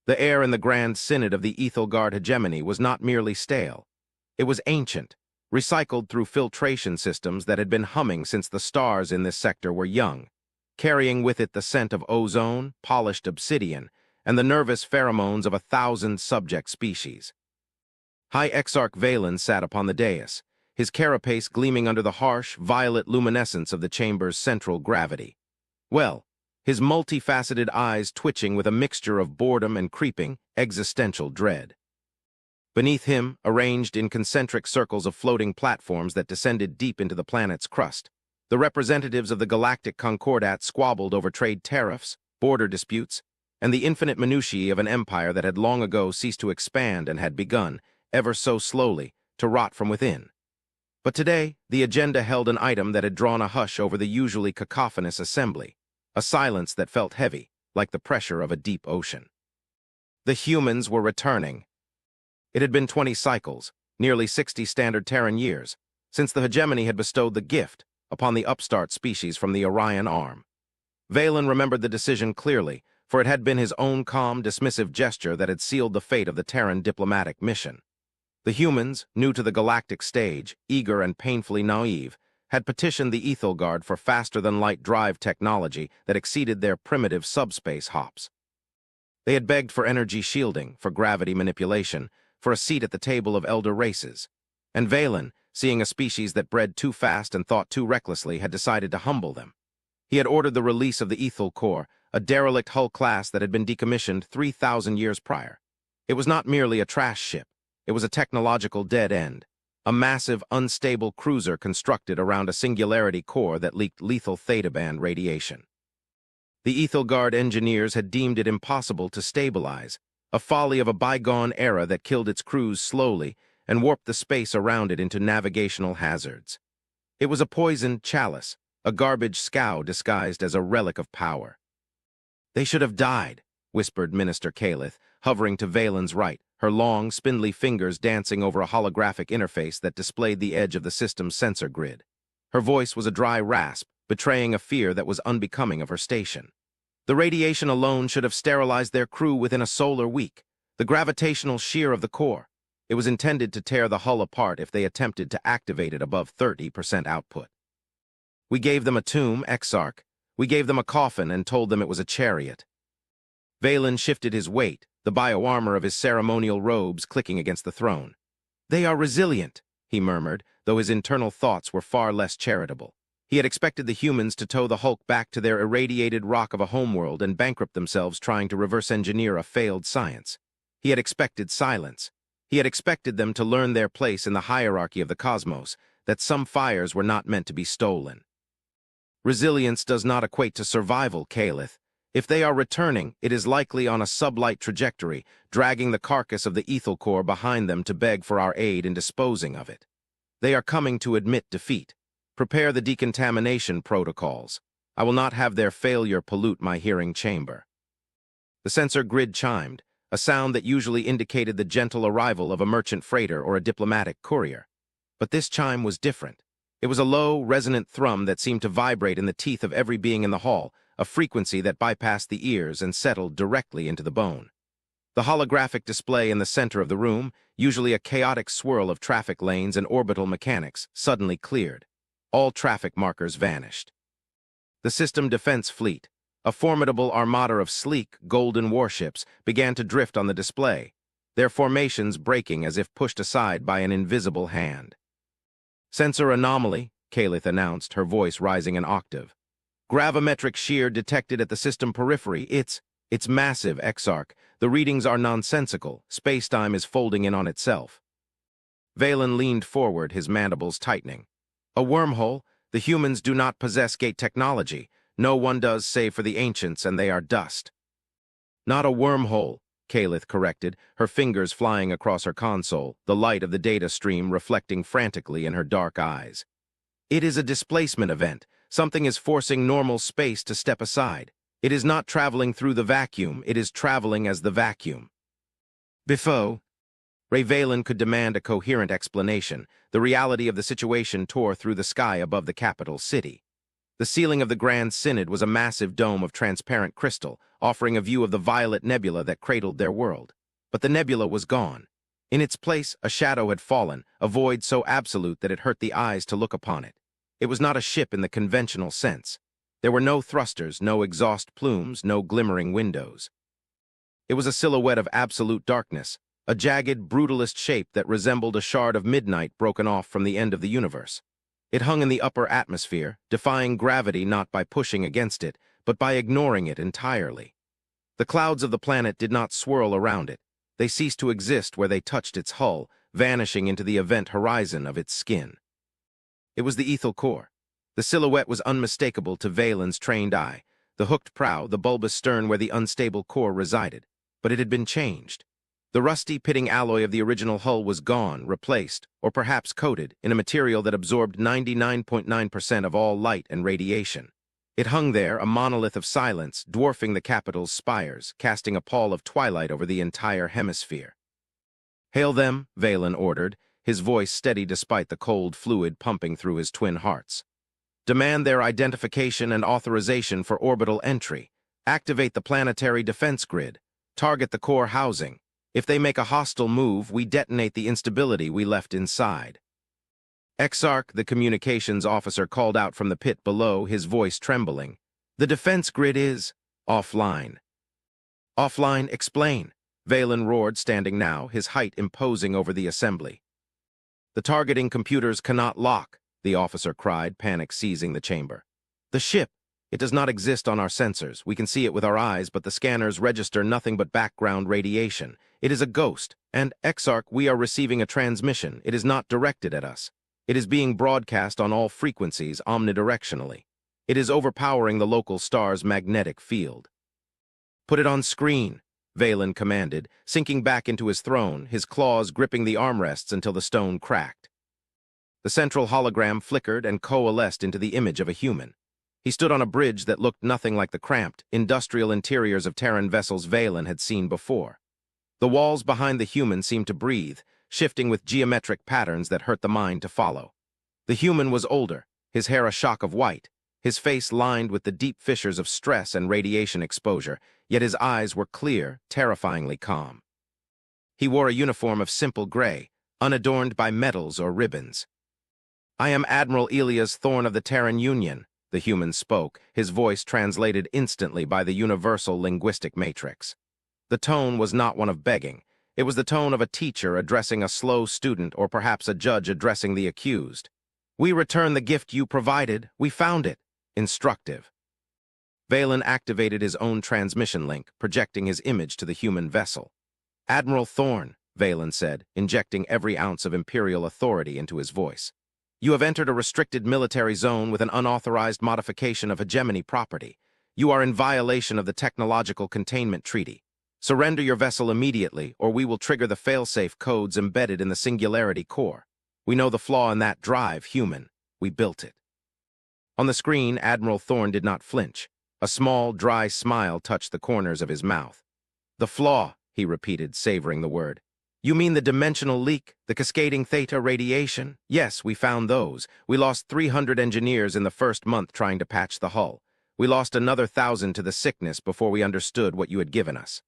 The air in the Grand Synod of the Ethelgard hegemony was not merely stale. It was ancient, recycled through filtration systems that had been humming since the stars in this sector were young, carrying with it the scent of ozone, polished obsidian, and the nervous pheromones of 1,000 subject species. High Exarch Valen sat upon the dais, his carapace gleaming under the harsh, violet luminescence of the chamber's central gravity. Well, his multifaceted eyes twitching with a mixture of boredom and creeping, existential dread. Beneath him, arranged in concentric circles of floating platforms that descended deep into the planet's crust, the representatives of the Galactic Concordat squabbled over trade tariffs, border disputes, and the infinite minutiae of an empire that had long ago ceased to expand and had begun, ever so slowly, to rot from within. But today, the agenda held an item that had drawn a hush over the usually cacophonous assembly, a silence that felt heavy, like the pressure of a deep ocean. The humans were returning. It had been 20 cycles, nearly 60 standard Terran years, since the hegemony had bestowed the gift upon the upstart species from the Orion arm. Valen remembered the decision clearly, for it had been his own calm, dismissive gesture that had sealed the fate of the Terran diplomatic mission. The humans, new to the galactic stage, eager and painfully naive, had petitioned the Ethelgard for faster-than-light drive technology that exceeded their primitive subspace hops. They had begged for energy shielding, for gravity manipulation, for a seat at the table of elder races. And Valen, seeing a species that bred too fast and thought too recklessly, had decided to humble them. He had ordered the release of the Ethel Core, a derelict hull class that had been decommissioned 3,000 years prior. It was not merely a trash ship. It was a technological dead end, a massive, unstable cruiser constructed around a singularity core that leaked lethal theta band radiation. The Ethelgard engineers had deemed it impossible to stabilize, a folly of a bygone era that killed its crews slowly and warped the space around it into navigational hazards. It was a poisoned chalice, a garbage scow disguised as a relic of power. "They should have died," whispered Minister Calith, hovering to Valen's right, her long, spindly fingers dancing over a holographic interface that displayed the edge of the system's sensor grid. Her voice was a dry rasp, betraying a fear that was unbecoming of her station. "The radiation alone should have sterilized their crew within a solar week. The gravitational shear of the core. It was intended to tear the hull apart if they attempted to activate it above 30% output. We gave them a tomb, Exarch. We gave them a coffin and told them it was a chariot." Valen shifted his weight, the bioarmor of his ceremonial robes clicking against the throne. "They are resilient," he murmured, though his internal thoughts were far less charitable. He had expected the humans to tow the Hulk back to their irradiated rock of a homeworld and bankrupt themselves trying to reverse-engineer a failed science. He had expected silence. He had expected them to learn their place in the hierarchy of the cosmos, that some fires were not meant to be stolen. Resilience does not equate to survival, Calith. If they are returning, it is likely on a sublight trajectory, dragging the carcass of the Ethel Core behind them to beg for our aid in disposing of it. They are coming to admit defeat. Prepare the decontamination protocols. I will not have their failure pollute my hearing chamber. The sensor grid chimed, a sound that usually indicated the gentle arrival of a merchant freighter or a diplomatic courier. But this chime was different. It was a low, resonant thrum that seemed to vibrate in the teeth of every being in the hall, a frequency that bypassed the ears and settled directly into the bone. The holographic display in the center of the room, usually a chaotic swirl of traffic lanes and orbital mechanics, suddenly cleared. All traffic markers vanished. The system defense fleet, a formidable armada of sleek, golden warships, began to drift on the display, their formations breaking as if pushed aside by an invisible hand. "Sensor anomaly," Calith announced, her voice rising an octave. "Gravimetric shear detected at the system periphery. It's massive, Exarch. The readings are nonsensical. Spacetime is folding in on itself." Valen leaned forward, his mandibles tightening. "A wormhole? The humans do not possess gate technology. No one does save for the ancients, and they are dust." "Not a wormhole," Calith corrected, her fingers flying across her console, the light of the data stream reflecting frantically in her dark eyes. "It is a displacement event. Something is forcing normal space to step aside. It is not traveling through the vacuum, it is traveling as the vacuum." Before Ray Valen could demand a coherent explanation, the reality of the situation tore through the sky above the capital city. The ceiling of the Grand Synod was a massive dome of transparent crystal, offering a view of the violet nebula that cradled their world. But the nebula was gone. In its place, a shadow had fallen, a void so absolute that it hurt the eyes to look upon it. It was not a ship in the conventional sense. There were no thrusters, no exhaust plumes, no glimmering windows. It was a silhouette of absolute darkness, a jagged, brutalist shape that resembled a shard of midnight broken off from the end of the universe. It hung in the upper atmosphere, defying gravity not by pushing against it, but by ignoring it entirely. The clouds of the planet did not swirl around it. They ceased to exist where they touched its hull, vanishing into the event horizon of its skin. It was the ethel core. The silhouette was unmistakable to Valen's trained eye, the hooked prow, the bulbous stern where the unstable core resided. But it had been changed. The rusty, pitting alloy of the original hull was gone, replaced, or perhaps coated, in a material that absorbed 99.9% of all light and radiation. It hung there, a monolith of silence, dwarfing the capital's spires, casting a pall of twilight over the entire hemisphere. "Hail them," Valen ordered, his voice steady despite the cold fluid pumping through his twin hearts. "Demand their identification and authorization for orbital entry. Activate the planetary defense grid. Target the core housing. If they make a hostile move, we detonate the instability we left inside." Exarch, the communications officer, called out from the pit below, his voice trembling. "The defense grid is offline." "Offline, explain," Valen roared, standing now, his height imposing over the assembly. "The targeting computers cannot lock," the officer cried, panic seizing the chamber. "The ship, it does not exist on our sensors. We can see it with our eyes, but the scanners register nothing but background radiation. It is a ghost, and, Exarch, we are receiving a transmission. It is not directed at us. It is being broadcast on all frequencies omnidirectionally. It is overpowering the local star's magnetic field." "Put it on screen," Valen commanded, sinking back into his throne, his claws gripping the armrests until the stone cracked. The central hologram flickered and coalesced into the image of a human. He stood on a bridge that looked nothing like the cramped, industrial interiors of Terran vessels Valen had seen before. The walls behind the human seemed to breathe, shifting with geometric patterns that hurt the mind to follow. The human was older, his hair a shock of white, his face lined with the deep fissures of stress and radiation exposure, yet his eyes were clear, terrifyingly calm. He wore a uniform of simple gray, unadorned by medals or ribbons. "I am Admiral Elias Thorne of the Terran Union," the human spoke, his voice translated instantly by the universal linguistic matrix. The tone was not one of begging. It was the tone of a teacher addressing a slow student, or perhaps a judge addressing the accused. "We return the gift you provided. We found it." Instructive. Valen activated his own transmission link, projecting his image to the human vessel. "Admiral Thorne," Valen said, injecting every ounce of imperial authority into his voice. "You have entered a restricted military zone with an unauthorized modification of hegemony property. You are in violation of the Technological Containment Treaty. Surrender your vessel immediately, or we will trigger the failsafe codes embedded in the Singularity core. We know the flaw in that drive, human. We built it." On the screen, Admiral Thorne did not flinch. A small, dry smile touched the corners of his mouth. "The flaw," he repeated, savoring the word. "You mean the dimensional leak, the cascading theta radiation? Yes, we found those. We lost 300 engineers in the first month trying to patch the hull. We lost another 1,000 to the sickness before we understood what you had given us."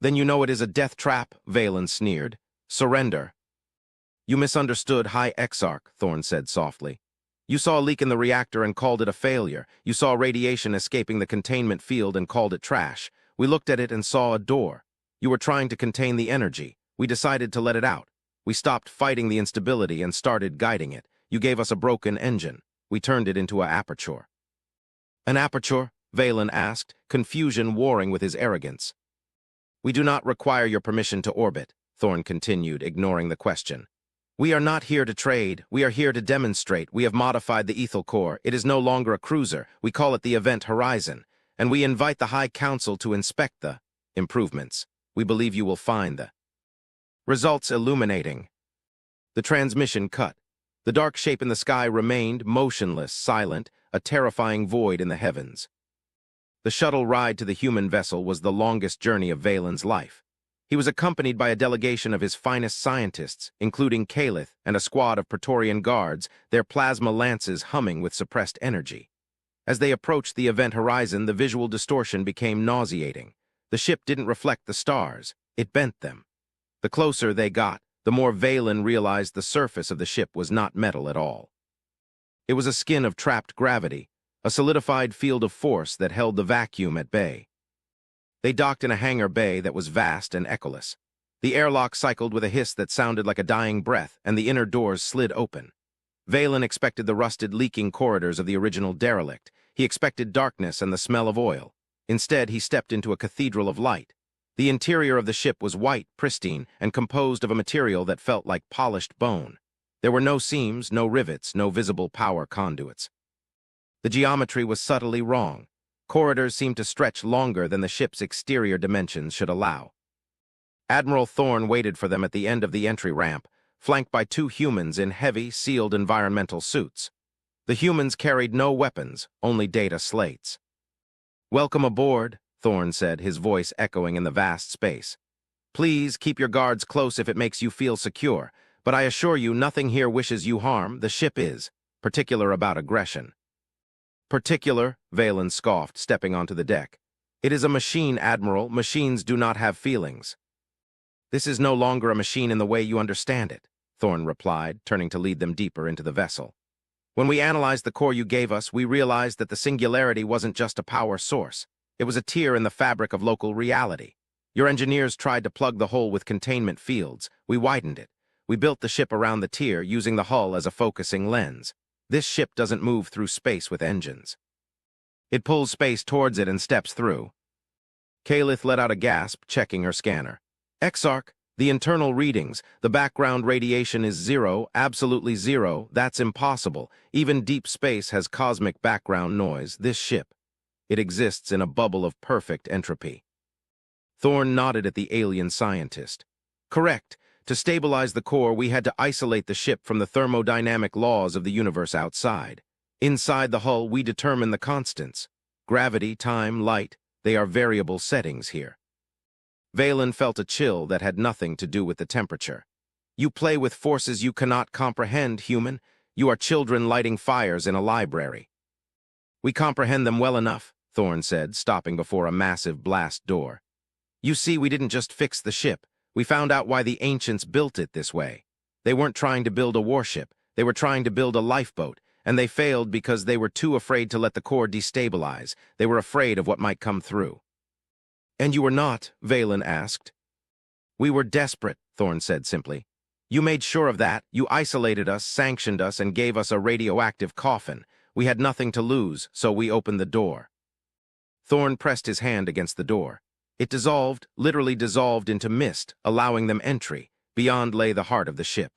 "Then you know it is a death trap," Valen sneered. "Surrender." "You misunderstood, High Exarch," Thorne said softly. "You saw a leak in the reactor and called it a failure. You saw radiation escaping the containment field and called it trash. We looked at it and saw a door. You were trying to contain the energy. We decided to let it out. We stopped fighting the instability and started guiding it. You gave us a broken engine. We turned it into an aperture." "An aperture?" Valen asked, confusion warring with his arrogance. "We do not require your permission to orbit," Thorne continued, ignoring the question. "We are not here to trade. We are here to demonstrate. We have modified the ethel core. It is no longer a cruiser. We call it the Event Horizon. And we invite the High Council to inspect the improvements. We believe you will find the results illuminating." The transmission cut. The dark shape in the sky remained, motionless, silent, a terrifying void in the heavens. The shuttle ride to the human vessel was the longest journey of Valen's life. He was accompanied by a delegation of his finest scientists, including Calith and a squad of Praetorian guards, their plasma lances humming with suppressed energy. As they approached the event horizon, the visual distortion became nauseating. The ship didn't reflect the stars, it bent them. The closer they got, the more Valen realized the surface of the ship was not metal at all. It was a skin of trapped gravity, a solidified field of force that held the vacuum at bay. They docked in a hangar bay that was vast and echoless. The airlock cycled with a hiss that sounded like a dying breath, and the inner doors slid open. Valen expected the rusted, leaking corridors of the original derelict. He expected darkness and the smell of oil. Instead, he stepped into a cathedral of light. The interior of the ship was white, pristine, and composed of a material that felt like polished bone. There were no seams, no rivets, no visible power conduits. The geometry was subtly wrong. Corridors seemed to stretch longer than the ship's exterior dimensions should allow. Admiral Thorne waited for them at the end of the entry ramp, flanked by two humans in heavy, sealed environmental suits. The humans carried no weapons, only data slates. "Welcome aboard," Thorne said, his voice echoing in the vast space. "Please keep your guards close if it makes you feel secure, but I assure you nothing here wishes you harm. The ship is particular about aggression." "Particular?" Valen scoffed, stepping onto the deck. "It is a machine, Admiral. Machines do not have feelings." "This is no longer a machine in the way you understand it," Thorne replied, turning to lead them deeper into the vessel. "When we analyzed the core you gave us, we realized that the singularity wasn't just a power source. It was a tear in the fabric of local reality. Your engineers tried to plug the hole with containment fields. We widened it. We built the ship around the tear, using the hull as a focusing lens. This ship doesn't move through space with engines. It pulls space towards it and steps through." Kalith let out a gasp, checking her scanner. "Exarch, the internal readings, the background radiation is 0, absolutely 0. That's impossible. Even deep space has cosmic background noise. This ship, it exists in a bubble of perfect entropy." Thorne nodded at the alien scientist. "Correct. To stabilize the core, we had to isolate the ship from the thermodynamic laws of the universe outside. Inside the hull, we determine the constants. Gravity, time, light, they are variable settings here." Valen felt a chill that had nothing to do with the temperature. "You play with forces you cannot comprehend, human. You are children lighting fires in a library." "We comprehend them well enough," Thorne said, stopping before a massive blast door. "You see, we didn't just fix the ship. We found out why the ancients built it this way. They weren't trying to build a warship. They were trying to build a lifeboat, and they failed because they were too afraid to let the core destabilize. They were afraid of what might come through." "And you were not?" Valen asked. "We were desperate," Thorne said simply. "You made sure of that. You isolated us, sanctioned us, and gave us a radioactive coffin. We had nothing to lose, so we opened the door." Thorne pressed his hand against the door. It dissolved, literally dissolved into mist, allowing them entry. Beyond lay the heart of the ship.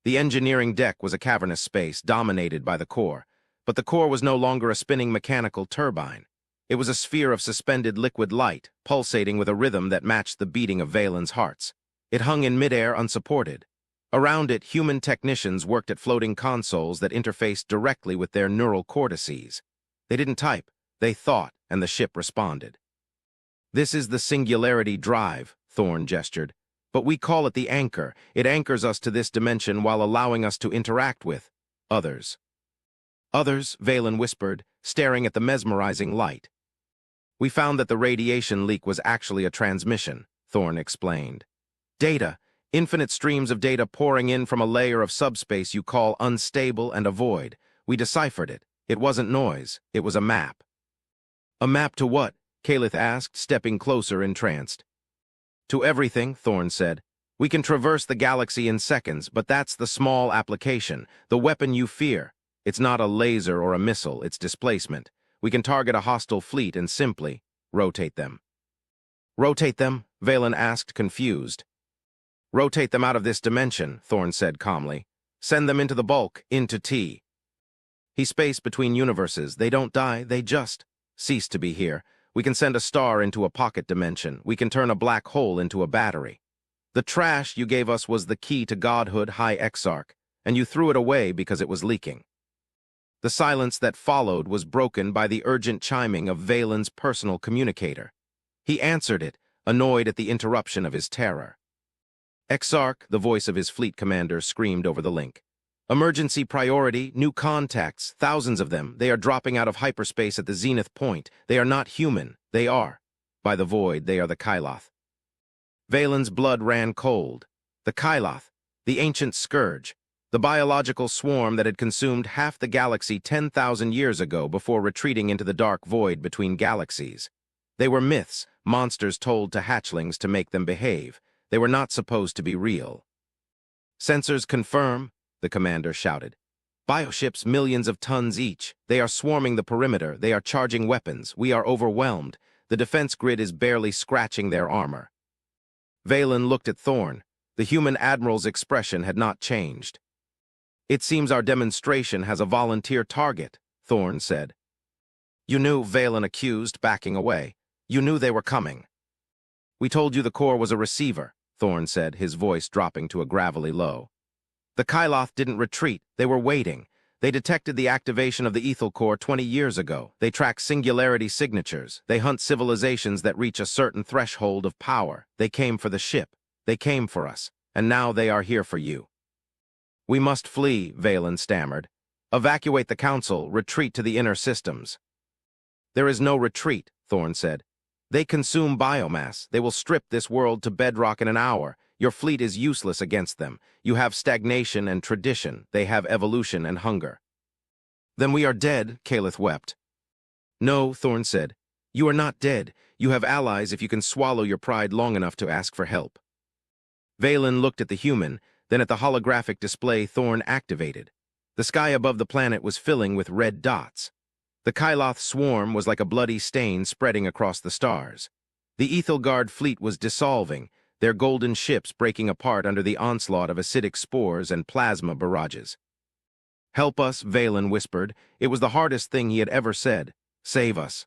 The engineering deck was a cavernous space dominated by the core, but the core was no longer a spinning mechanical turbine. It was a sphere of suspended liquid light, pulsating with a rhythm that matched the beating of Valen's hearts. It hung in midair unsupported. Around it, human technicians worked at floating consoles that interfaced directly with their neural cortices. They didn't type, they thought, and the ship responded. "This is the singularity drive," Thorne gestured. "But we call it the anchor. It anchors us to this dimension while allowing us to interact with others." "Others," Valen whispered, staring at the mesmerizing light. "We found that the radiation leak was actually a transmission," Thorne explained. "Data, infinite streams of data pouring in from a layer of subspace you call unstable and a void. We deciphered it. It wasn't noise. It was a map." "A map to what?" Kalith asked, stepping closer, entranced. "To everything," Thorne said. "We can traverse the galaxy in seconds, but that's the small application, the weapon you fear. It's not a laser or a missile, it's displacement. We can target a hostile fleet and simply rotate them." "Rotate them?" Valen asked, confused. "Rotate them out of this dimension," Thorne said calmly. "Send them into the bulk, into T." He spaced between universes. They don't die, they just cease to be here. We can send a star into a pocket dimension. We can turn a black hole into a battery. The trash you gave us was the key to godhood, High Exarch, and you threw it away because it was leaking. The silence that followed was broken by the urgent chiming of Valen's personal communicator. He answered it, annoyed at the interruption of his terror. "Exarch," the voice of his fleet commander screamed over the link. Emergency priority, new contacts, thousands of them. They are dropping out of hyperspace at the zenith point. They are not human. They are. By the void, they are the Kyloth. Valen's blood ran cold. The Kyloth, the ancient scourge, the biological swarm that had consumed half the galaxy 10,000 years ago before retreating into the dark void between galaxies. They were myths, monsters told to hatchlings to make them behave. They were not supposed to be real. Sensors confirm, the commander shouted. Bioships millions of tons each. They are swarming the perimeter. They are charging weapons. We are overwhelmed. The defense grid is barely scratching their armor. Valen looked at Thorn. The human admiral's expression had not changed. It seems our demonstration has a volunteer target, Thorn said. You knew, Valen accused, backing away. You knew they were coming. We told you the core was a receiver, Thorn said, his voice dropping to a gravelly low. The Kyloth didn't retreat. They were waiting. They detected the activation of the Ethel core 20 years ago. They track singularity signatures. They hunt civilizations that reach a certain threshold of power. They came for the ship. They came for us. And now they are here for you. We must flee, Valen stammered. Evacuate the council. Retreat to the inner systems. There is no retreat, Thorn said. They consume biomass. They will strip this world to bedrock in an hour. Your fleet is useless against them. You have stagnation and tradition. They have evolution and hunger. Then we are dead, Calith wept. No, Thorn said. You are not dead. You have allies if you can swallow your pride long enough to ask for help. Valen looked at the human, then at the holographic display Thorn activated. The sky above the planet was filling with red dots. The Kyloth swarm was like a bloody stain spreading across the stars. The Ethelgard fleet was dissolving, their golden ships breaking apart under the onslaught of acidic spores and plasma barrages. Help us, Valen whispered. It was the hardest thing he had ever said. Save us.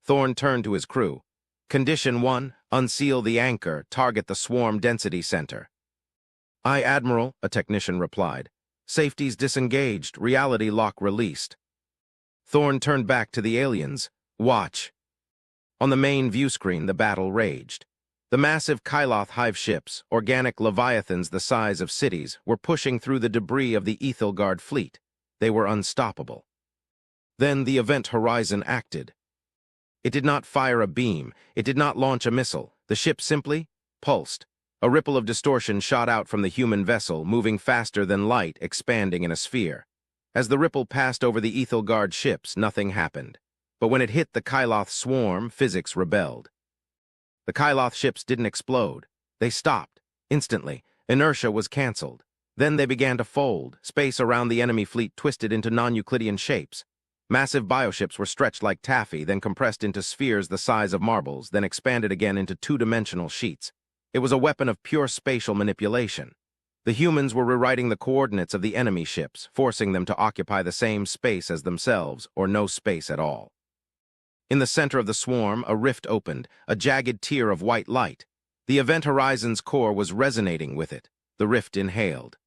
Thorn turned to his crew. Condition 1, unseal the anchor, target the swarm density center. Aye, Admiral, a technician replied. Safety's disengaged, reality lock released. Thorn turned back to the aliens. Watch. On the main view screen, the battle raged. The massive Kyloth hive ships, organic leviathans the size of cities, were pushing through the debris of the Ethelgard fleet. They were unstoppable. Then the Event Horizon acted. It did not fire a beam. It did not launch a missile. The ship simply pulsed. A ripple of distortion shot out from the human vessel, moving faster than light, expanding in a sphere. As the ripple passed over the Ethelgard ships, nothing happened. But when it hit the Kyloth swarm, physics rebelled. The Kyloth ships didn't explode. They stopped. Instantly, inertia was cancelled. Then they began to fold. Space around the enemy fleet twisted into non-Euclidean shapes. Massive bioships were stretched like taffy, then compressed into spheres the size of marbles, then expanded again into two-dimensional sheets. It was a weapon of pure spatial manipulation. The humans were rewriting the coordinates of the enemy ships, forcing them to occupy the same space as themselves, or no space at all. In the center of the swarm, a rift opened, a jagged tier of white light. The Event Horizon's core was resonating with it. The rift inhaled.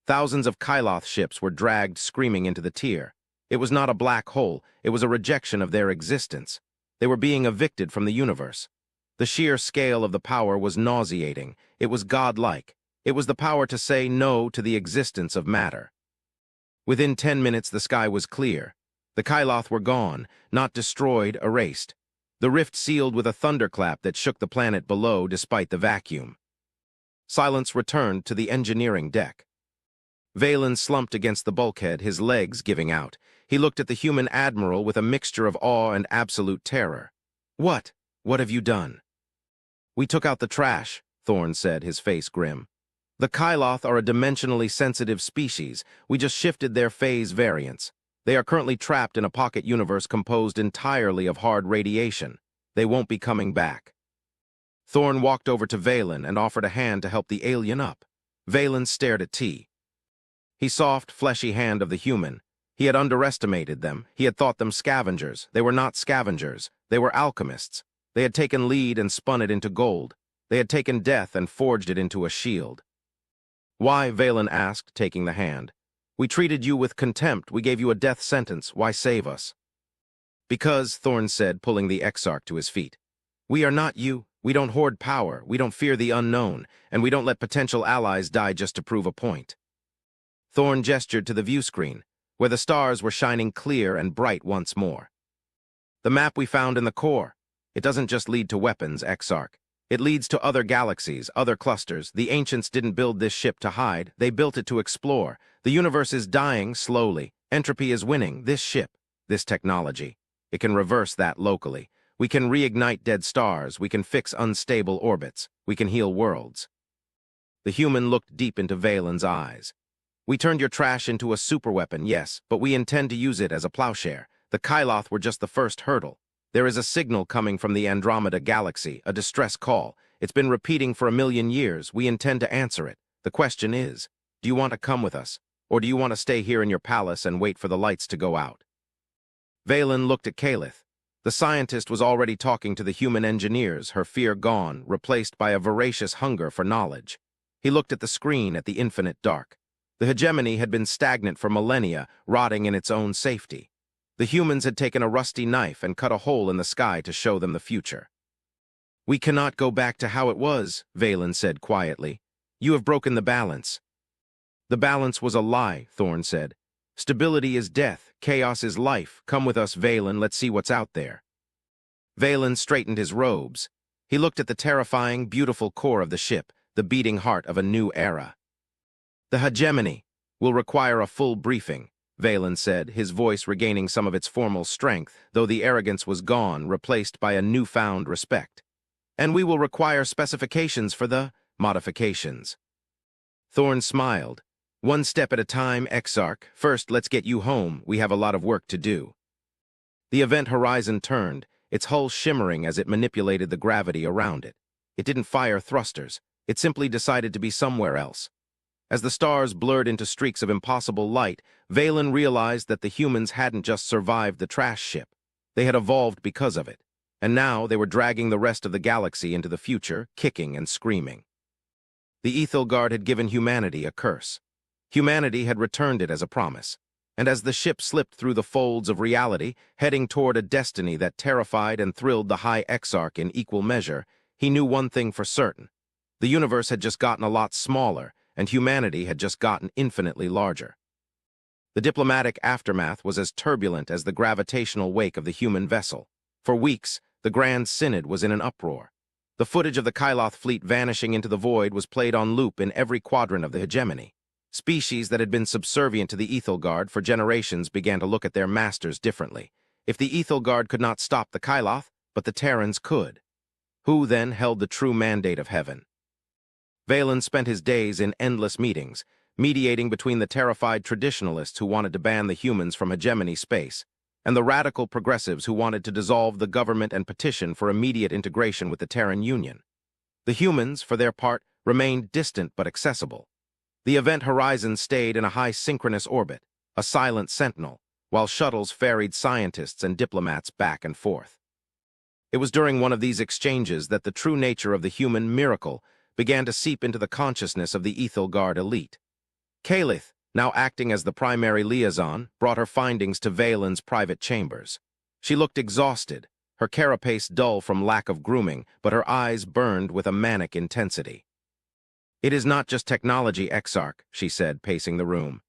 Thousands of Kyloth ships were dragged screaming into the tier. It was not a black hole, it was a rejection of their existence. They were being evicted from the universe. The sheer scale of the power was nauseating. It was godlike. It was the power to say no to the existence of matter. Within 10 minutes, the sky was clear. The Kyloth were gone, not destroyed, erased. The rift sealed with a thunderclap that shook the planet below despite the vacuum. Silence returned to the engineering deck. Valen slumped against the bulkhead, his legs giving out. He looked at the human admiral with a mixture of awe and absolute terror. What? What have you done? We took out the trash, Thorn said, his face grim. The Kyloth are a dimensionally sensitive species. We just shifted their phase variance. They are currently trapped in a pocket universe composed entirely of hard radiation. They won't be coming back. Thorn walked over to Valen and offered a hand to help the alien up. Valen stared at T. He soft, fleshy hand of the human. He had underestimated them. He had thought them scavengers. They were not scavengers. They were alchemists. They had taken lead and spun it into gold. They had taken death and forged it into a shield. Why, Valen asked, taking the hand. We treated you with contempt. We gave you a death sentence. Why save us? Because, Thorn said, pulling the exarch to his feet. We are not you. We don't hoard power. We don't fear the unknown. And we don't let potential allies die just to prove a point. Thorn gestured to the view screen, where the stars were shining clear and bright once more. The map we found in the core. It doesn't just lead to weapons, Exarch. It leads to other galaxies, other clusters. The ancients didn't build this ship to hide. They built it to explore. The universe is dying slowly. Entropy is winning. This ship, this technology, it can reverse that locally. We can reignite dead stars. We can fix unstable orbits. We can heal worlds. The human looked deep into Valen's eyes. We turned your trash into a superweapon, yes, but we intend to use it as a plowshare. The Kyloth were just the first hurdle. There is a signal coming from the Andromeda galaxy, a distress call. It's been repeating for 1,000,000 years. We intend to answer it. The question is, do you want to come with us? Or do you want to stay here in your palace and wait for the lights to go out? Valen looked at Calith. The scientist was already talking to the human engineers, her fear gone, replaced by a voracious hunger for knowledge. He looked at the screen at the infinite dark. The hegemony had been stagnant for millennia, rotting in its own safety. The humans had taken a rusty knife and cut a hole in the sky to show them the future. We cannot go back to how it was, Valen said quietly. You have broken the balance. The balance was a lie, Thorn said. Stability is death, chaos is life. Come with us, Valen, let's see what's out there. Valen straightened his robes. He looked at the terrifying, beautiful core of the ship, the beating heart of a new era. The hegemony will require a full briefing, Valen said, his voice regaining some of its formal strength, though the arrogance was gone, replaced by a newfound respect. And we will require specifications for the modifications. Thorn smiled. One step at a time, Exarch. First, let's get you home. We have a lot of work to do. The event horizon turned, its hull shimmering as it manipulated the gravity around it. It didn't fire thrusters. It simply decided to be somewhere else. As the stars blurred into streaks of impossible light, Valen realized that the humans hadn't just survived the trash ship. They had evolved because of it. And now they were dragging the rest of the galaxy into the future, kicking and screaming. The Ethelgard had given humanity a curse. Humanity had returned it as a promise. And as the ship slipped through the folds of reality, heading toward a destiny that terrified and thrilled the High Exarch in equal measure, he knew one thing for certain. The universe had just gotten a lot smaller, and humanity had just gotten infinitely larger. The diplomatic aftermath was as turbulent as the gravitational wake of the human vessel. For weeks, the Grand Synod was in an uproar. The footage of the Kyloth fleet vanishing into the void was played on loop in every quadrant of the hegemony. Species that had been subservient to the Ethelgard for generations began to look at their masters differently. If the Ethelgard could not stop the Kyloth, but the Terrans could. Who then held the true mandate of heaven? Valen spent his days in endless meetings, mediating between the terrified traditionalists who wanted to ban the humans from hegemony space, and the radical progressives who wanted to dissolve the government and petition for immediate integration with the Terran Union. The humans, for their part, remained distant but accessible. The event horizon stayed in a high synchronous orbit, a silent sentinel, while shuttles ferried scientists and diplomats back and forth. It was during one of these exchanges that the true nature of the human miracle began to seep into the consciousness of the Ethelgard elite. Calith, now acting as the primary liaison, brought her findings to Valen's private chambers. She looked exhausted, her carapace dull from lack of grooming, but her eyes burned with a manic intensity. It is not just technology, Exarch, she said, pacing the room.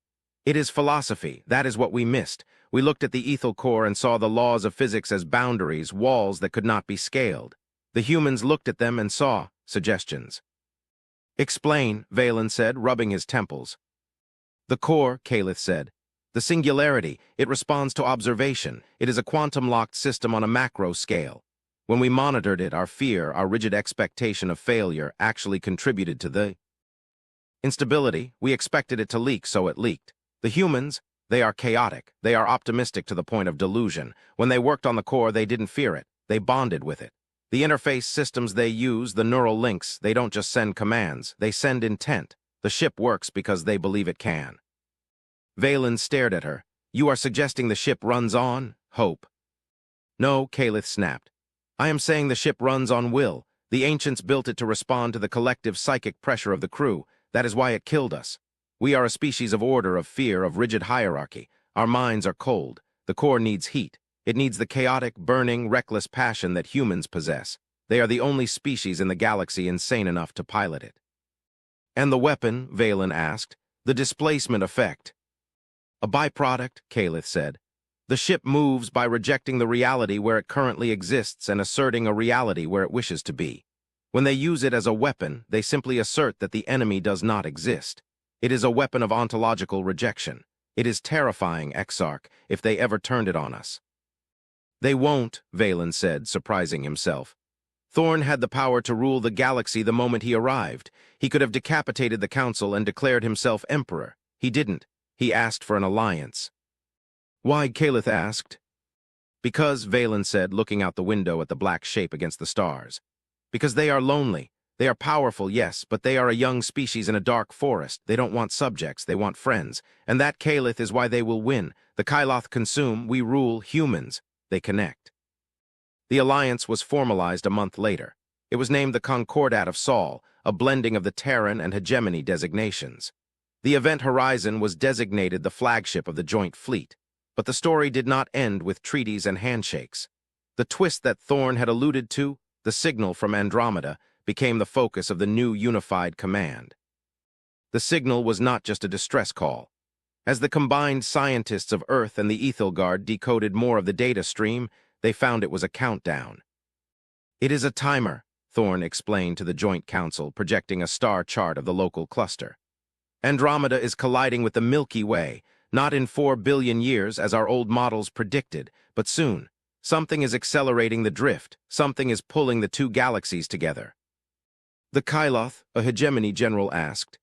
It is philosophy. That is what we missed. We looked at the Ethel core and saw the laws of physics as boundaries, walls that could not be scaled. The humans looked at them and saw suggestions. Explain, Valen said, rubbing his temples. The core, Calith said. The singularity, it responds to observation. It is a quantum-locked system on a macro scale. When we monitored it, our fear, our rigid expectation of failure, actually contributed to the instability. We expected it to leak, so it leaked. The humans, they are chaotic. They are optimistic to the point of delusion. When they worked on the core, they didn't fear it. They bonded with it. The interface systems they use, the neural links, they don't just send commands. They send intent. The ship works because they believe it can. Valen stared at her. You are suggesting the ship runs on hope? No, Calith snapped. I am saying the ship runs on will. The ancients built it to respond to the collective psychic pressure of the crew. That is why it killed us. We are a species of order, of fear, of rigid hierarchy. Our minds are cold. The core needs heat. It needs the chaotic, burning, reckless passion that humans possess. They are the only species in the galaxy insane enough to pilot it. And the weapon, Valen asked. The displacement effect. A byproduct, Kalith said. The ship moves by rejecting the reality where it currently exists and asserting a reality where it wishes to be. When they use it as a weapon, they simply assert that the enemy does not exist. It is a weapon of ontological rejection. It is terrifying, Exarch, if they ever turned it on us. They won't, Valen said, surprising himself. Thorn had the power to rule the galaxy the moment he arrived. He could have decapitated the council and declared himself emperor. He didn't. He asked for an alliance. Why, Kalith asked. Because, Valen said, looking out the window at the black shape against the stars. Because they are lonely. They are powerful, yes, but they are a young species in a dark forest. They don't want subjects, they want friends. And that, Kalith, is why they will win. The Kyloth consume, we rule, humans. They connect. The alliance was formalized a month later. It was named the Concordat of Sol, a blending of the Terran and Hegemony designations. The Event Horizon was designated the flagship of the joint fleet, but the story did not end with treaties and handshakes. The twist that Thorn had alluded to, the signal from Andromeda, became the focus of the new unified command. The signal was not just a distress call. As the combined scientists of Earth and the Ethelgard decoded more of the data stream, they found it was a countdown. It is a timer, Thorn explained to the Joint Council, projecting a star chart of the local cluster. Andromeda is colliding with the Milky Way, not in 4 billion years as our old models predicted, but soon. Something is accelerating the drift, something is pulling the two galaxies together. The Kyloth, a Hegemony general asked.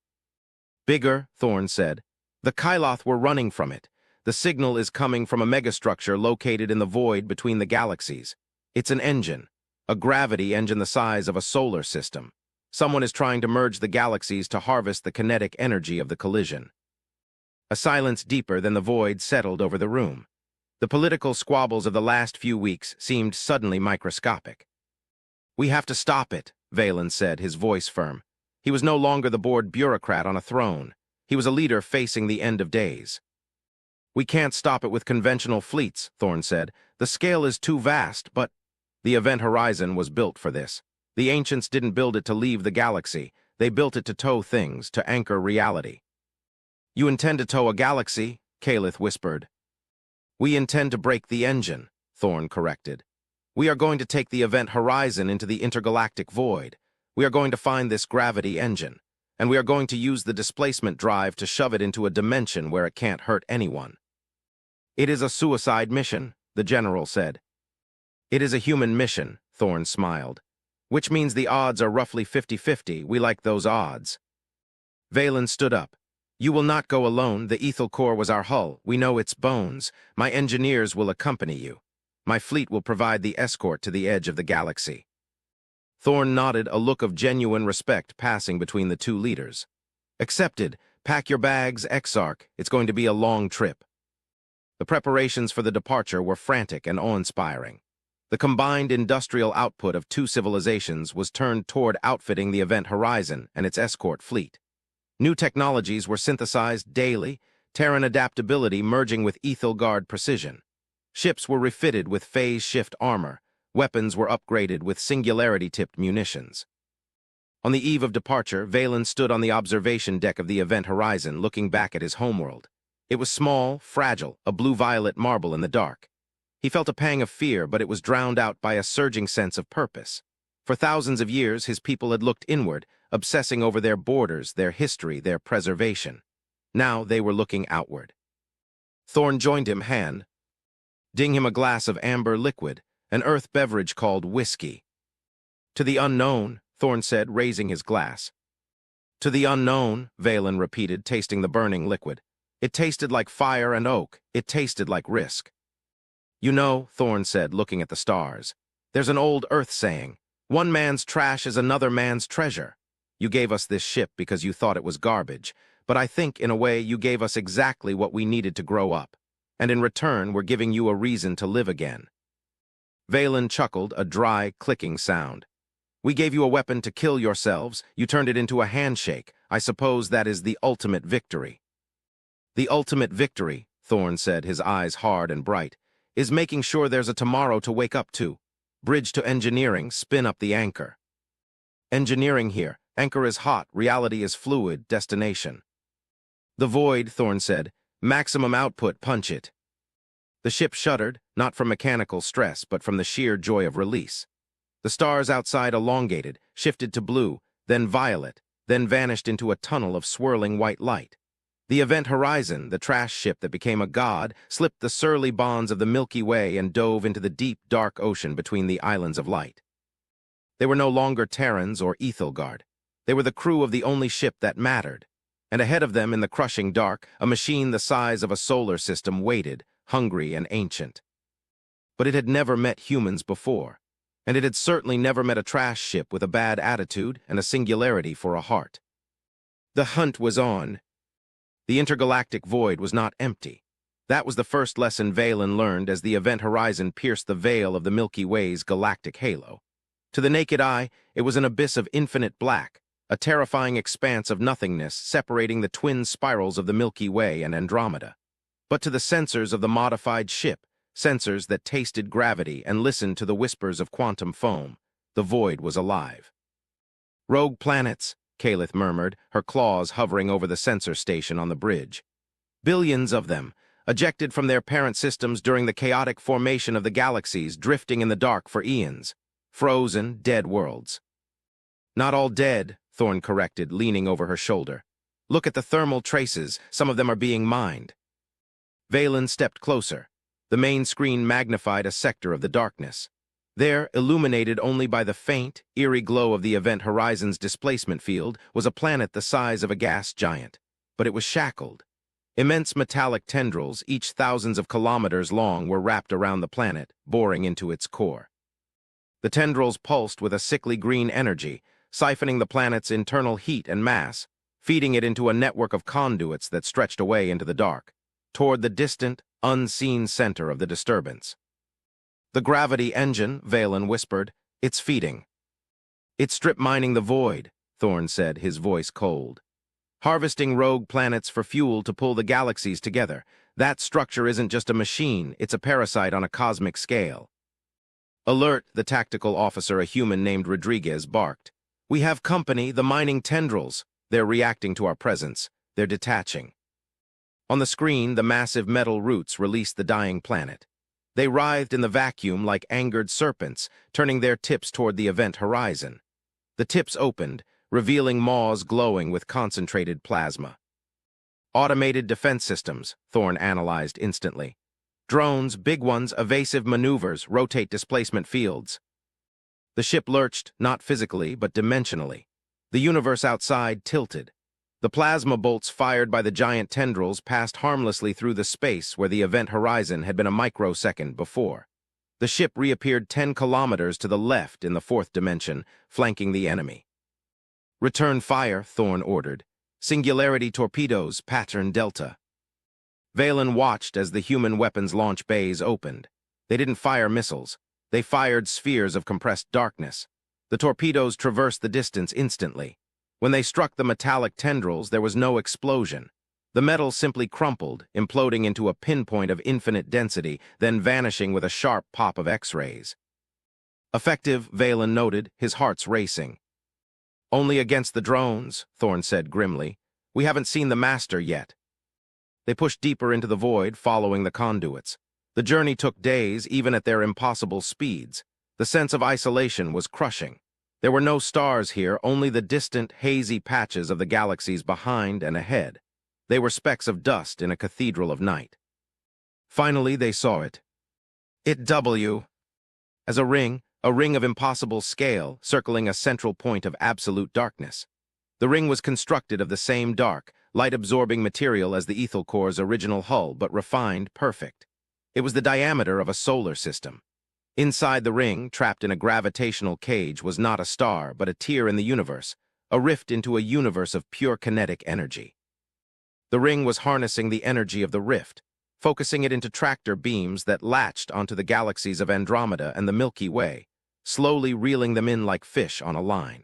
Bigger, Thorn said. The Kyloth were running from it. The signal is coming from a megastructure located in the void between the galaxies. It's an engine, a gravity engine the size of a solar system. Someone is trying to merge the galaxies to harvest the kinetic energy of the collision. A silence deeper than the void settled over the room. The political squabbles of the last few weeks seemed suddenly microscopic. We have to stop it, Valen said, his voice firm. He was no longer the bored bureaucrat on a throne. He was a leader facing the end of days. We can't stop it with conventional fleets, Thorn said. The scale is too vast, but the Event Horizon was built for this. The ancients didn't build it to leave the galaxy. They built it to tow things, to anchor reality. You intend to tow a galaxy? Kalith whispered. We intend to break the engine, Thorn corrected. We are going to take the Event Horizon into the intergalactic void. We are going to find this gravity engine, and we are going to use the displacement drive to shove it into a dimension where it can't hurt anyone. It is a suicide mission, the general said. It is a human mission, Thorn smiled. Which means the odds are roughly 50-50. We like those odds. Valen stood up. You will not go alone. The Ethel core was our hull. We know its bones. My engineers will accompany you. My fleet will provide the escort to the edge of the galaxy. Thorn nodded, a look of genuine respect passing between the two leaders. Accepted. Pack your bags, Exarch. It's going to be a long trip. The preparations for the departure were frantic and awe-inspiring. The combined industrial output of two civilizations was turned toward outfitting the Event Horizon and its escort fleet. New technologies were synthesized daily, Terran adaptability merging with Ethelgard precision. Ships were refitted with phase-shift armor. Weapons were upgraded with singularity-tipped munitions. On the eve of departure, Valen stood on the observation deck of the Event Horizon, looking back at his homeworld. It was small, fragile, a blue-violet marble in the dark. He felt a pang of fear, but it was drowned out by a surging sense of purpose. For thousands of years, his people had looked inward, obsessing over their borders, their history, their preservation. Now they were looking outward. Thorn joined him, handing him a glass of amber liquid, an earth beverage called whiskey. To the unknown, Thorn said, raising his glass. To the unknown, Valen repeated, tasting the burning liquid. It tasted like fire and oak. It tasted like risk. You know, Thorn said, looking at the stars, there's an old Earth saying, one man's trash is another man's treasure. You gave us this ship because you thought it was garbage, but I think, in a way, you gave us exactly what we needed to grow up, and in return, we're giving you a reason to live again. Valen chuckled, a dry, clicking sound. We gave you a weapon to kill yourselves. You turned it into a handshake. I suppose that is the ultimate victory. The ultimate victory, Thorn said, his eyes hard and bright, is making sure there's a tomorrow to wake up to. Bridge to engineering, spin up the anchor. Engineering here. Anchor is hot, reality is fluid, destination. The void, Thorne said. Maximum output, punch it. The ship shuddered, not from mechanical stress, but from the sheer joy of release. The stars outside elongated, shifted to blue, then violet, then vanished into a tunnel of swirling white light. The event horizon, the trash ship that became a god, slipped the surly bonds of the Milky Way and dove into the deep, dark ocean between the islands of light. They were no longer Terrans or Ethelgard. They were the crew of the only ship that mattered. And ahead of them in the crushing dark, a machine the size of a solar system waited, hungry and ancient. But it had never met humans before, and it had certainly never met a trash ship with a bad attitude and a singularity for a heart. The hunt was on. The intergalactic void was not empty. That was the first lesson Valen learned as the event horizon pierced the veil of the Milky Way's galactic halo. To the naked eye, it was an abyss of infinite black, a terrifying expanse of nothingness separating the twin spirals of the Milky Way and Andromeda. But to the sensors of the modified ship, sensors that tasted gravity and listened to the whispers of quantum foam, the void was alive. Rogue planets, Kalith murmured, her claws hovering over the sensor station on the bridge. Billions of them, ejected from their parent systems during the chaotic formation of the galaxies, drifting in the dark for eons. Frozen, dead worlds. Not all dead, Thorne corrected, leaning over her shoulder. Look at the thermal traces, some of them are being mined. Valen stepped closer. The main screen magnified a sector of the darkness. There, illuminated only by the faint, eerie glow of the event horizon's displacement field, was a planet the size of a gas giant. But it was shackled. Immense metallic tendrils, each thousands of kilometers long, were wrapped around the planet, boring into its core. The tendrils pulsed with a sickly green energy, siphoning the planet's internal heat and mass, feeding it into a network of conduits that stretched away into the dark, toward the distant, unseen center of the disturbance. The gravity engine, Valen whispered, it's feeding. It's strip mining the void, Thorne said, his voice cold. Harvesting rogue planets for fuel to pull the galaxies together. That structure isn't just a machine, it's a parasite on a cosmic scale. Alert, the tactical officer, a human named Rodriguez, barked. We have company, the mining tendrils. They're reacting to our presence. They're detaching. On the screen, the massive metal roots released the dying planet. They writhed in the vacuum like angered serpents, turning their tips toward the event horizon. The tips opened, revealing maws glowing with concentrated plasma. Automated defense systems, Thorne analyzed instantly. Drones, big ones, evasive maneuvers, rotate displacement fields. The ship lurched, not physically, but dimensionally. The universe outside tilted. The plasma bolts fired by the giant tendrils passed harmlessly through the space where the event horizon had been a microsecond before. The ship reappeared 10 kilometers to the left in the fourth dimension, flanking the enemy. Return fire, Thorne ordered. Singularity torpedoes, pattern Delta. Valen watched as the human weapons launch bays opened. They didn't fire missiles. They fired spheres of compressed darkness. The torpedoes traversed the distance instantly. When they struck the metallic tendrils, there was no explosion. The metal simply crumpled, imploding into a pinpoint of infinite density, then vanishing with a sharp pop of X-rays. Effective, Valen noted, his heart's racing. Only against the drones, Thorne said grimly. We haven't seen the master yet. They pushed deeper into the void, following the conduits. The journey took days, even at their impossible speeds. The sense of isolation was crushing. There were no stars here, only the distant, hazy patches of the galaxies behind and ahead. They were specks of dust in a cathedral of night. Finally, they saw it. It W. As a ring of impossible scale, circling a central point of absolute darkness. The ring was constructed of the same dark, light-absorbing material as the Ethel Core's original hull, but refined, perfect. It was the diameter of a solar system. Inside the ring, trapped in a gravitational cage, was not a star, but a tear in the universe, a rift into a universe of pure kinetic energy. The ring was harnessing the energy of the rift, focusing it into tractor beams that latched onto the galaxies of Andromeda and the Milky Way, slowly reeling them in like fish on a line.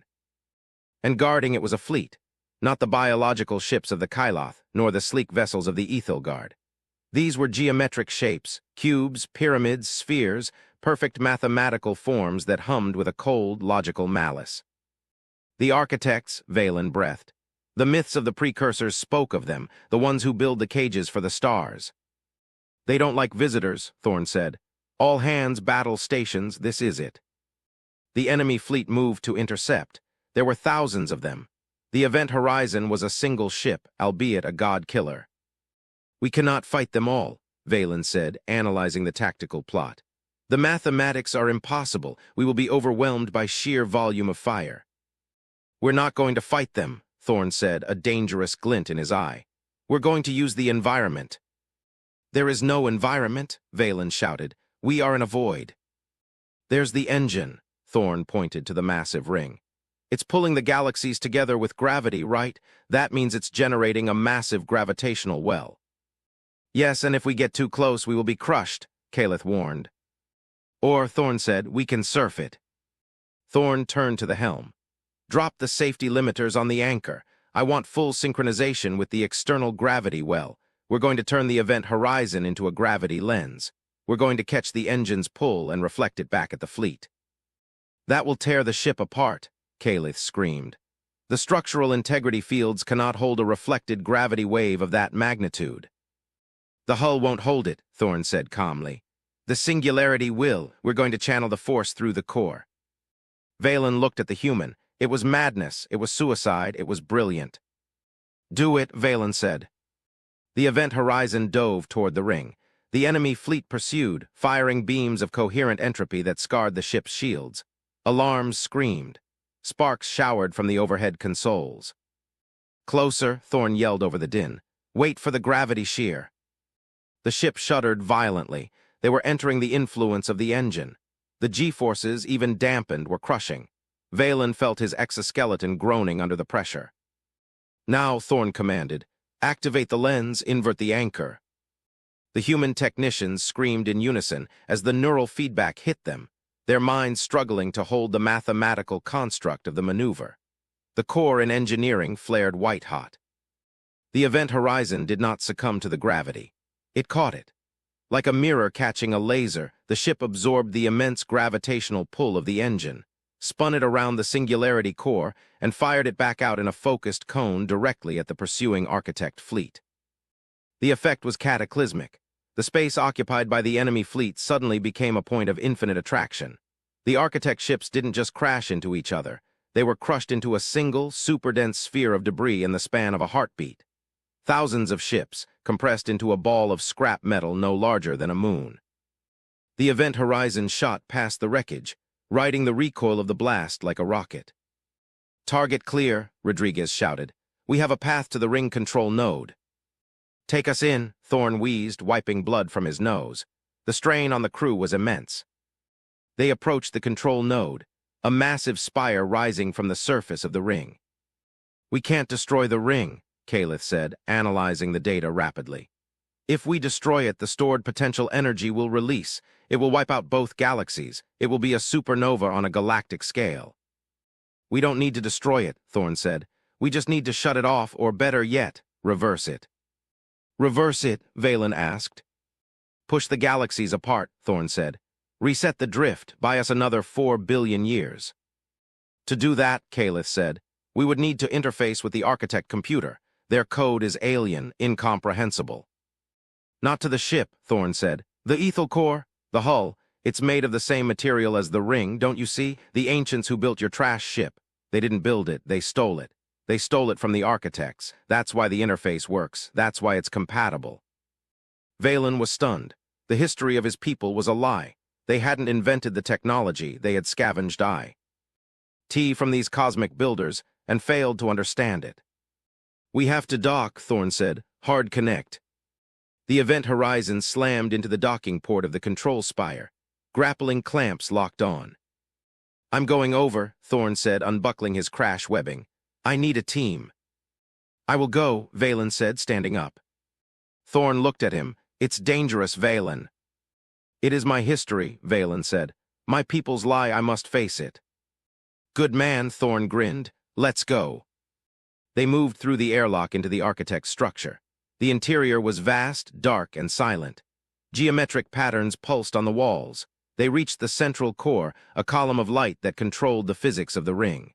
And guarding it was a fleet, not the biological ships of the Kyloth, nor the sleek vessels of the Ethelgard. These were geometric shapes, cubes, pyramids, spheres, perfect mathematical forms that hummed with a cold, logical malice. The architects, Valen breathed. The myths of the precursors spoke of them, the ones who build the cages for the stars. They don't like visitors, Thorne said. All hands battle stations, this is it. The enemy fleet moved to intercept. There were thousands of them. The event horizon was a single ship, albeit a god-killer. We cannot fight them all, Valen said, analyzing the tactical plot. The mathematics are impossible. We will be overwhelmed by sheer volume of fire. We're not going to fight them, Thorne said, a dangerous glint in his eye. We're going to use the environment. There is no environment, Valen shouted. We are in a void. There's the engine, Thorne pointed to the massive ring. It's pulling the galaxies together with gravity, right? That means it's generating a massive gravitational well. Yes, and if we get too close, we will be crushed, Caleth warned. Or, Thorne said, we can surf it. Thorne turned to the helm. Drop the safety limiters on the anchor. I want full synchronization with the external gravity well. We're going to turn the event horizon into a gravity lens. We're going to catch the engine's pull and reflect it back at the fleet. That will tear the ship apart, Caleth screamed. The structural integrity fields cannot hold a reflected gravity wave of that magnitude. The hull won't hold it, Thorne said calmly. The singularity will. We're going to channel the force through the core. Valen looked at the human. It was madness, it was suicide, it was brilliant. Do it, Valen said. The event horizon dove toward the ring. The enemy fleet pursued, firing beams of coherent entropy that scarred the ship's shields. Alarms screamed. Sparks showered from the overhead consoles. Closer, Thorne yelled over the din. Wait for the gravity shear. The ship shuddered violently. They were entering the influence of the engine. The G-forces, even dampened, were crushing. Valen felt his exoskeleton groaning under the pressure. Now, Thorne commanded, activate the lens, invert the anchor. The human technicians screamed in unison as the neural feedback hit them, their minds struggling to hold the mathematical construct of the maneuver. The core in engineering flared white-hot. The event horizon did not succumb to the gravity. It caught it. Like a mirror catching a laser, the ship absorbed the immense gravitational pull of the engine, spun it around the singularity core, and fired it back out in a focused cone directly at the pursuing architect fleet. The effect was cataclysmic. The space occupied by the enemy fleet suddenly became a point of infinite attraction. The architect ships didn't just crash into each other. They were crushed into a single, super-dense sphere of debris in the span of a heartbeat. Thousands of ships, compressed into a ball of scrap metal no larger than a moon. The event horizon shot past the wreckage, riding the recoil of the blast like a rocket. Target clear, Rodriguez shouted. We have a path to the ring control node. Take us in, Thorne wheezed, wiping blood from his nose. The strain on the crew was immense. They approached the control node, a massive spire rising from the surface of the ring. We can't destroy the ring, Caleth said, analyzing the data rapidly. If we destroy it, the stored potential energy will release. It will wipe out both galaxies. It will be a supernova on a galactic scale. We don't need to destroy it, Thorne said. We just need to shut it off, or better yet, reverse it. Reverse it, Valen asked. Push the galaxies apart, Thorne said. Reset the drift, buy us another 4 billion years. To do that, Caleth said, we would need to interface with the architect computer. Their code is alien, incomprehensible. Not to the ship, Thorne said. The ethel core, the hull, it's made of the same material as the ring, don't you see? The ancients who built your trash ship. They didn't build it, they stole it. They stole it from the architects. That's why the interface works. That's why it's compatible. Valen was stunned. The history of his people was a lie. They hadn't invented the technology, they had scavenged IT from these cosmic builders and failed to understand it. We have to dock, Thorne said. Hard connect. The event horizon slammed into the docking port of the control spire. Grappling clamps locked on. I'm going over, Thorne said, unbuckling his crash webbing. I need a team. I will go, Valen said, standing up. Thorne looked at him. It's dangerous, Valen. It is my history, Valen said. My people's lie, I must face it. Good man, Thorne grinned. Let's go. They moved through the airlock into the architect's structure. The interior was vast, dark, and silent. Geometric patterns pulsed on the walls. They reached the central core, a column of light that controlled the physics of the ring.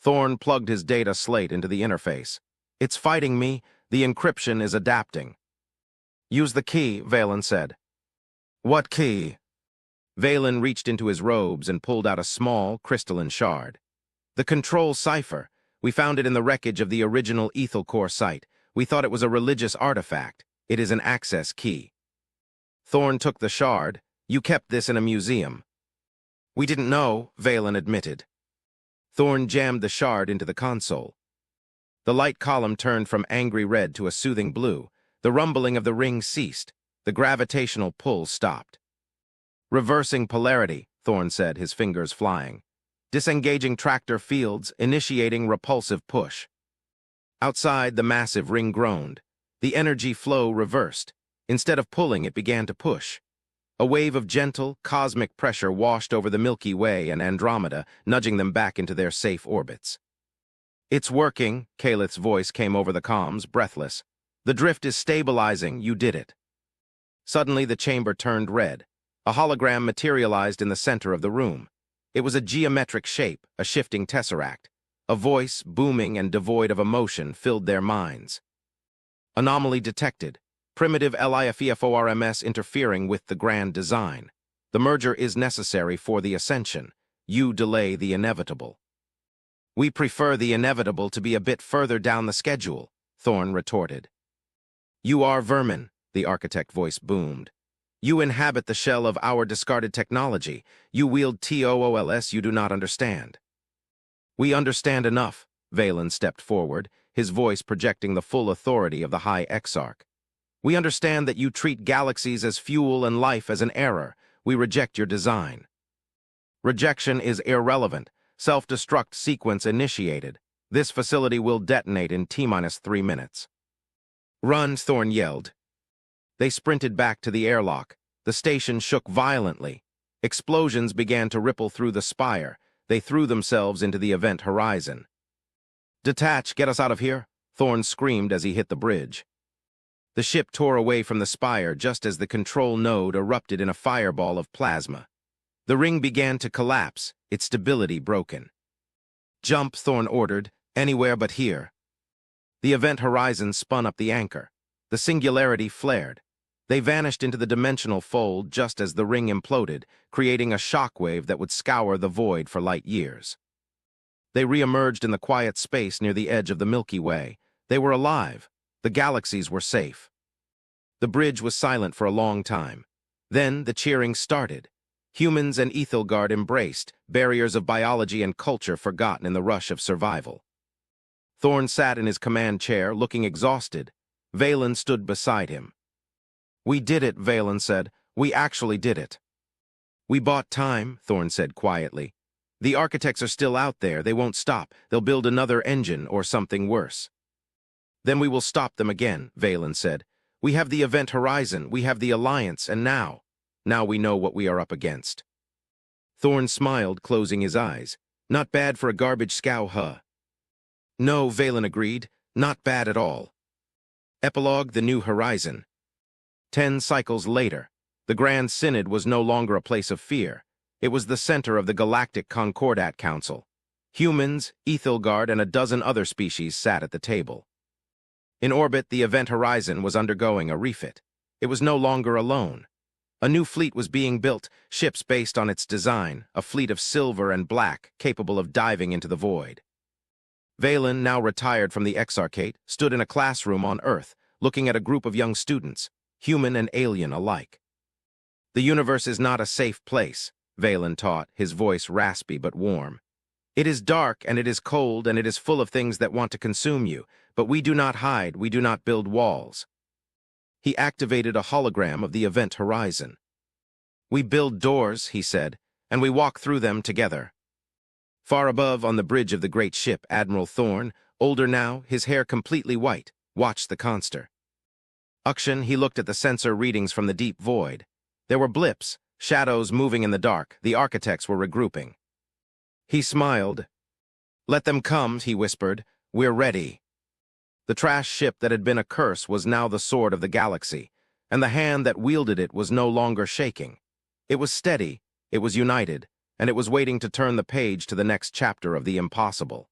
Thorn plugged his data slate into the interface. It's fighting me. The encryption is adapting. Use the key, Valen said. What key? Valen reached into his robes and pulled out a small, crystalline shard. The control cipher. We found it in the wreckage of the original Ethel Core site. We thought it was a religious artifact. It is an access key. Thorn took the shard. You kept this in a museum. We didn't know, Valen admitted. Thorn jammed the shard into the console. The light column turned from angry red to a soothing blue. The rumbling of the ring ceased. The gravitational pull stopped. Reversing polarity, Thorn said, his fingers flying. Disengaging tractor fields, initiating repulsive push. Outside, the massive ring groaned. The energy flow reversed. Instead of pulling, it began to push. A wave of gentle, cosmic pressure washed over the Milky Way and Andromeda, nudging them back into their safe orbits. It's working, Kaleth's voice came over the comms, breathless. The drift is stabilizing, you did it. Suddenly, the chamber turned red. A hologram materialized in the center of the room. It was a geometric shape, a shifting tesseract. A voice, booming and devoid of emotion, filled their minds. Anomaly detected. Primitive LIFEFORMS interfering with the grand design. The merger is necessary for the ascension. You delay the inevitable. We prefer the inevitable to be a bit further down the schedule, Thorn retorted. You are vermin, the architect voice boomed. You inhabit the shell of our discarded technology. You wield TOOLS you do not understand. We understand enough, Valen stepped forward, his voice projecting the full authority of the High Exarch. We understand that you treat galaxies as fuel and life as an error. We reject your design. Rejection is irrelevant. Self-destruct sequence initiated. This facility will detonate in T-3 minutes. Run, Thorn yelled. They sprinted back to the airlock. The station shook violently. Explosions began to ripple through the spire. They threw themselves into the event horizon. Detach, get us out of here, Thorn screamed as he hit the bridge. The ship tore away from the spire just as the control node erupted in a fireball of plasma. The ring began to collapse, its stability broken. Jump, Thorn ordered, anywhere but here. The event horizon spun up the anchor. The singularity flared. They vanished into the dimensional fold just as the ring imploded, creating a shockwave that would scour the void for light years. They re-emerged in the quiet space near the edge of the Milky Way. They were alive. The galaxies were safe. The bridge was silent for a long time. Then the cheering started. Humans and Ethelgard embraced, barriers of biology and culture forgotten in the rush of survival. Thorn sat in his command chair, looking exhausted. Valen stood beside him. We did it, Valen said. We actually did it. We bought time, Thorn said quietly. The architects are still out there. They won't stop. They'll build another engine or something worse. Then we will stop them again, Valen said. We have the event horizon, we have the alliance, and now we know what we are up against. Thorn smiled, closing his eyes. Not bad for a garbage scow, huh? No, Valen agreed. Not bad at all. Epilogue: The New Horizon. 10 cycles later, the Grand Synod was no longer a place of fear. It was the center of the Galactic Concordat Council. Humans, Ethelgard, and a dozen other species sat at the table. In orbit, the event horizon was undergoing a refit. It was no longer alone. A new fleet was being built, ships based on its design, a fleet of silver and black, capable of diving into the void. Valen, now retired from the Exarchate, stood in a classroom on Earth, looking at a group of young students, human and alien alike. The universe is not a safe place, Valen taught, his voice raspy but warm. It is dark, and it is cold, and it is full of things that want to consume you, but we do not hide, we do not build walls. He activated a hologram of the event horizon. We build doors, he said, and we walk through them together. Far above, on the bridge of the great ship, Admiral Thorn, older now, his hair completely white, watched the conster. Ukshan, he looked at the sensor readings from the deep void. There were blips, shadows moving in the dark. The architects were regrouping. He smiled. Let them come, he whispered. We're ready. The trash ship that had been a curse was now the sword of the galaxy, and the hand that wielded it was no longer shaking. It was steady, it was united, and it was waiting to turn the page to the next chapter of the impossible.